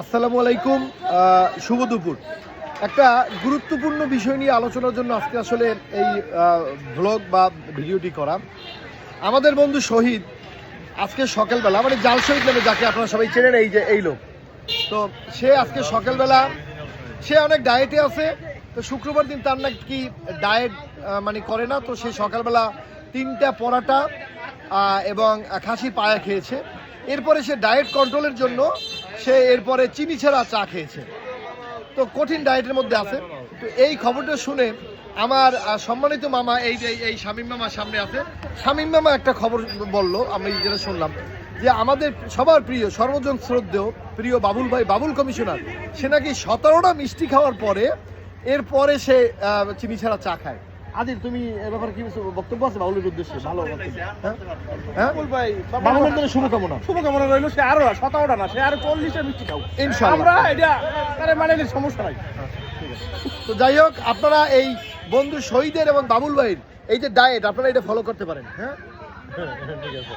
আসসালামু আলাইকুম, শুভ দুপুর। একটা গুরুত্বপূর্ণ বিষয় নিয়ে আলোচনার জন্য আজকে আসলে এই ব্লগ বা ভিডিওটি করা। আমাদের বন্ধু শহীদ আজকে সকালবেলা, মানে জাল শহীদ নামে যাকে আপনারা সবাই চেনেন, এই যে এই লোক, তো সে আজকে সকালবেলা সে অনেক ডায়েটে আছে। তো শুক্রবার দিন তার নাকি ডায়েট মানে করে না, তো সে সকালবেলা 3টা পরাটা এবং খাসির পায়া খেয়েছে। এরপরে সে ডায়েট কন্ট্রোলের জন্য সে এরপরে চিনি ছাড়া চা খেয়েছে, তো কঠিন ডায়েটের মধ্যে আছে। তো এই খবরটা শুনে আমার সম্মানিত মামা, এই যে এই শামীম মামা সামনে আছে, শামীম মামা একটা খবর বলল, আমি যেটা শুনলাম যে আমাদের সবার প্রিয়, সর্বজন শ্রদ্ধেয় প্রিয় বাবুল ভাই, বাবুল কমিশনার, সে নাকি 17টা মিষ্টি খাওয়ার পরে এরপরে সে চিনি ছাড়া চা খায়। আদিল, তুমি এ ব্যাপারে কি বক্তব্য আছে বাবুলের উদ্দেশ্যে? ভালো হ্যাঁ ভাই, বাবুলের জন্য শুভকামনা রইল। সে আরো 17টা না, সে আরো 40টা মিষ্টি খাও ইনশাআল্লাহ। আমরা এটা তারে মানে সমস্যা নাই। তো যাই হোক, আপনারা এই বন্ধু শহীদের এবং বাবুল ভাইয়ের এই যে ডায়েট, আপনারা এটা ফলো করতে পারেন। হ্যাঁ, ঠিক আছে।